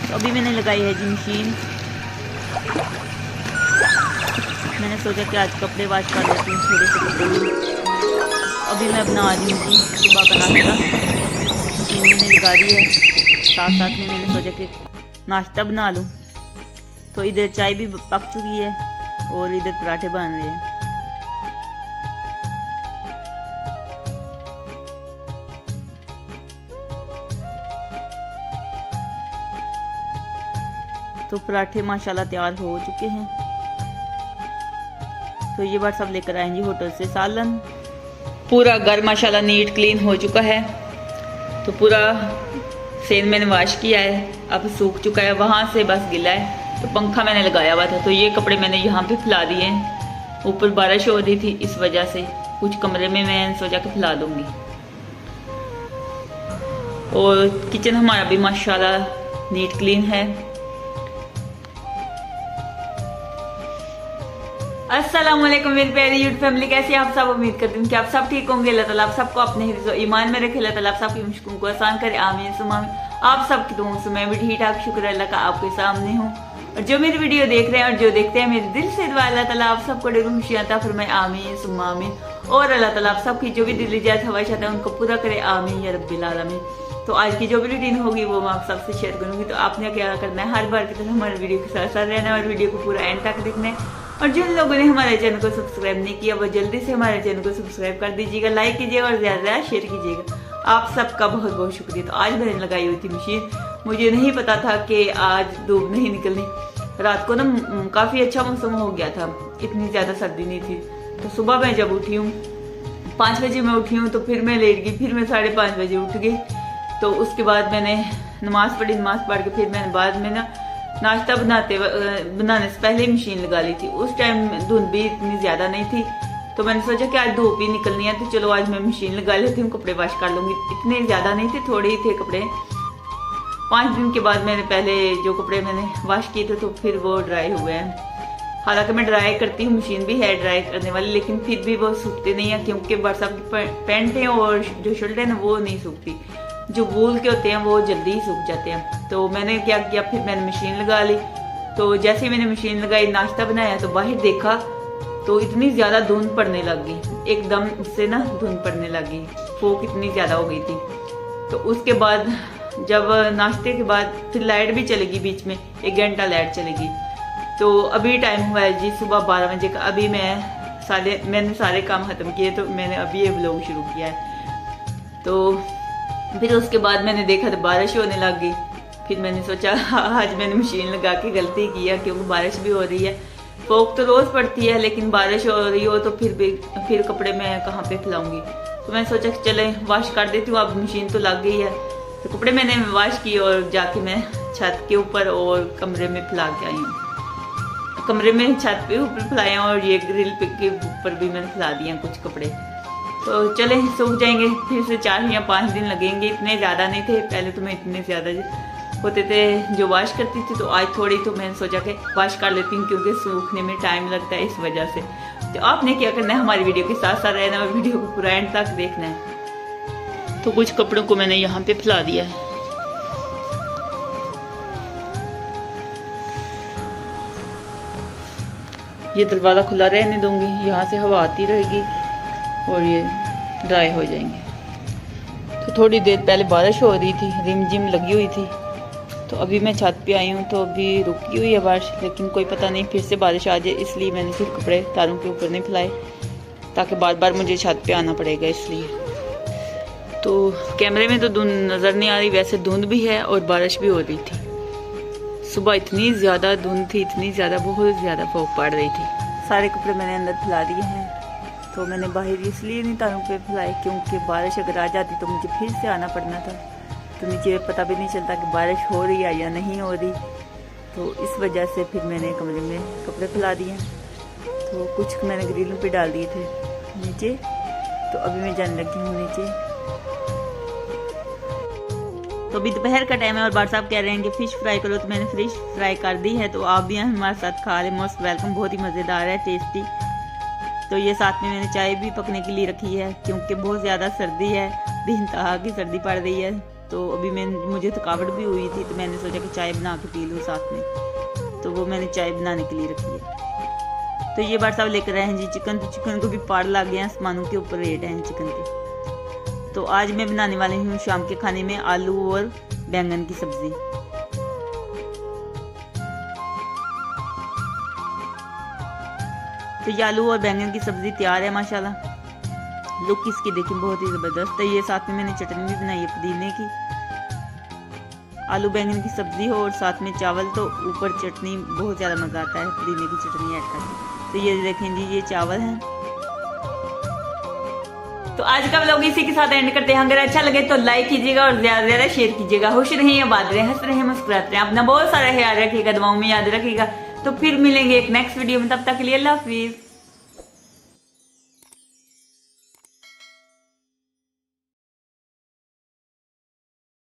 तो अभी मैंने लगाई है जी मशीन। मैंने सोचा कि आज कपड़े वॉश कर लेती हूँ थोड़े से कपड़े। अभी मैं बना रही हूँ जी सुबह का नाश्ता। मशीन मैंने लगा दी है, साथ साथ में मैंने सोचा कि नाश्ता बना लूँ। तो इधर चाय भी पक चुकी है और इधर पराठे बन रहे हैं। तो पराठे माशाल्लाह तैयार हो चुके हैं। तो ये बार सब लेकर आएंगे होटल से सालन। पूरा घर माशाल्लाह नीट क्लीन हो चुका है। तो पूरा सेन मैंने वॉश किया है, अब सूख चुका है, वहाँ से बस गिला है। तो पंखा मैंने लगाया हुआ था, तो ये कपड़े मैंने यहाँ पे फैला दिए हैं। ऊपर बारिश हो रही थी, इस वजह से कुछ कमरे में मैं सोचा कि फैला दूंगी। और किचन हमारा भी माशाल्लाह नीट क्लीन है। अस्सलाम वालेकुम मेरी प्यारी यूट्यूब फैमिली, कैसे आप सब। उम्मीद करती हूँ कि आप सब ठीक होंगे। अल्लाह ताला आप सबको अपने हिफ्ज़ ईमान में रखे। अल्लाह ताला आप सबकी मुश्किलों को आसान करे, आमीन सुम्मा आमीन। आप सबकी दुआओं से मैं भी ठीक ठाक, शुक्र अल्लाह का आपके सामने हूँ। और जो मेरी वीडियो देख रहे हैं और जो देखते हैं, मेरे दिल से दुआ अल्लाह ताला आप सबको ढेरों खुशियां अता फरमाए, आमीन सुम्मा आमीन। और अल्लाह ताला आप सबकी जो भी दिल जाए ख्वाहिशात है उनको पूरा करे, आमीन या रब्बिल आलमीन। तो आज की जो भी रूटीन होगी वो मैं आप सबसे शेयर करूंगी। तो आपने क्या करना है, हर बार की तरह हमारे वीडियो के साथ साथ रहना और वीडियो को पूरा एंड तक देखना है। और जिन लोगों ने हमारे चैनल को सब्सक्राइब नहीं किया वो जल्दी से हमारे चैनल को सब्सक्राइब कर दीजिएगा, लाइक कीजिएगा और ज़्यादा से ज़्यादा शेयर कीजिएगा। आप सबका बहुत बहुत शुक्रिया। तो आज मैंने लगाई हुई थी मशीन, मुझे नहीं पता था कि आज धूप नहीं निकलनी। रात को ना काफ़ी अच्छा मौसम हो गया था, इतनी ज़्यादा सर्दी नहीं थी। तो सुबह मैं जब उठी हूँ 5 बजे मैं उठी हूँ, तो फिर मैं लेट गई, फिर मैं 5:30 बजे उठ गई। तो उसके बाद मैंने नमाज़ पढ़ी, नमाज़ पढ़ के फिर मैंने बाद में ना नाश्ता बनाने से पहले मशीन लगा ली थी। उस टाइम धुंध भी इतनी ज़्यादा नहीं थी, तो मैंने सोचा कि आज धूप ही निकलनी है, तो चलो आज मैं मशीन लगा लेती हूँ, कपड़े वॉश कर लूँगी। इतने ज़्यादा नहीं थे, थोड़े ही थे कपड़े। 5 दिन के बाद मैंने पहले जो कपड़े मैंने वॉश किए थे तो फिर वो ड्राई हुए हैं। हालांकि मैं ड्राई करती हूँ, मशीन भी है ड्राई करने वाली, लेकिन फिर भी वो सूखते नहीं है, क्योंकि बरसात की पैंटें और जो शर्टें हैं वो नहीं सूखती। जो वूल के होते हैं वो जल्दी ही सूख जाते हैं। तो मैंने क्या किया, फिर मैंने मशीन लगा ली। तो जैसे ही मैंने मशीन लगाई, नाश्ता बनाया, तो बाहर देखा तो इतनी ज़्यादा धुंध पड़ने लग गई, एकदम से ना धुंध पड़ने लगी, फूक इतनी ज़्यादा हो गई थी। तो उसके बाद जब नाश्ते के बाद फिर लाइट भी चलेगी, बीच में 1 घंटा लाइट चलेगी। तो अभी टाइम हुआ है जी सुबह 12 बजे का। अभी मैंने सारे काम ख़त्म किए, तो मैंने अभी ये व्लॉग शुरू किया है। तो फिर उसके बाद मैंने देखा तो बारिश होने लग गई। फिर मैंने सोचा आज मैंने मशीन लगा के गलती की है, क्योंकि बारिश भी हो रही है। फोक तो रोज़ पड़ती है, लेकिन बारिश हो रही हो तो फिर कपड़े मैं कहाँ पे फैलाऊंगी। तो मैंने सोचा कि चले वॉश कर देती हूँ, अब मशीन तो लग गई है। तो कपड़े मैंने वॉश किए और जाके मैं छत के ऊपर और कमरे में फैला के आई हूँ। कमरे में छत पे ऊपर फैलाए हैं और ये ग्रिल के ऊपर भी मैंने फैला दिए हैं कुछ कपड़े। तो चले सूख जाएंगे, फिर से 4 या 5 दिन लगेंगे। इतने ज़्यादा नहीं थे, पहले तो मैं इतने ज़्यादा होते थे जो वॉश करती थी। तो आज थोड़ी तो मैंने सोचा कि वॉश कर लेती हूँ, क्योंकि सूखने में टाइम लगता है, इस वजह से। तो आपने क्या करना है, हमारी वीडियो के साथ साथ रहना और वीडियो को पूरा एंड तक देखना है। तो कुछ कपड़ों को मैंने यहाँ पे फैला दिया है। ये दरवाज़ा खुला रहने दूंगी, यहाँ से हवा आती रहेगी और ये ड्राई हो जाएंगे। तो थोड़ी देर पहले बारिश हो रही थी, रिमझिम लगी हुई थी। तो अभी मैं छत पे आई हूँ, तो अभी रुकी हुई है बारिश, लेकिन कोई पता नहीं फिर से बारिश आ जाए, इसलिए मैंने फिर कपड़े तारों के ऊपर नहीं फैलाए, ताकि बार बार मुझे छत पे आना पड़ेगा, इसलिए। तो कैमरे में तो धुंध नज़र नहीं आ रही, वैसे धुंध भी है और बारिश भी हो रही थी। सुबह इतनी ज़्यादा धुंध थी, इतनी ज़्यादा, बहुत ज़्यादा फूंक पड़ रही थी। सारे कपड़े मैंने अंदर फैला दिए हैं। तो मैंने बाहर इसलिए नहीं तारों पे फैलाए, क्योंकि बारिश अगर आ जाती तो मुझे फिर से आना पड़ना था। तो नीचे पता भी नहीं चलता कि बारिश हो रही है या नहीं हो रही। तो इस वजह से फिर मैंने कमरे में कपड़े फैला दिए। तो कुछ मैंने ग्रिलों पे डाल दिए थे नीचे। तो अभी मैं जाने लगी हूँ नीचे। तो अभी दोपहर का टाइम है और बार साहब कह रहे हैं कि फ़िश फ्राई करो, तो मैंने फ़िश फ्राई कर दी है। तो आप भी हमारे साथ खा लें, मोस्ट वेलकम, बहुत ही मज़ेदार है, टेस्टी। तो ये साथ में मैंने चाय भी पकने के लिए रखी है, क्योंकि बहुत ज़्यादा सर्दी है, बेइंतहा की सर्दी पड़ रही है। तो अभी मुझे थकावट भी हुई थी, तो मैंने सोचा कि चाय बना के पी लूँ साथ में, तो वो मैंने चाय बनाने के लिए रखी है। तो ये बार साहब लेकर आए हैं जी चिकन, तो चिकन को भी पाड़ लग गए हैं, आसमानों के ऊपर रेट हैं चिकन के। तो आज मैं बनाने वाली हूँ शाम के खाने में आलू और बैंगन की सब्जी। तो ये आलू और बैंगन की सब्जी तैयार है माशाल्लाह। लुक इसकी देखिए बहुत ही ज़बरदस्त है। ये साथ में मैंने चटनी भी बनाई है पुदीने की। आलू बैंगन की सब्जी हो और साथ में चावल, तो ऊपर चटनी, बहुत ज़्यादा मज़ा आता है पुदीने की चटनी ऐड करके। तो ये देखें जी, ये चावल हैं। तो आज का व्लॉग इसी के साथ एंड करते हैं। अगर अच्छा लगे तो लाइक कीजिएगा और ज़्यादा से ज़्यादा शेयर कीजिएगा। खुश रहें, आबाद रहें, हंस रहें, मुस्कुराते रहें। अपना बहुत सारा ख्याल रखिएगा, दुआओं में याद रखिएगा। तो फिर मिलेंगे एक नेक्स्ट वीडियो में, तब तक के लिए अल्लाह हाफिज़।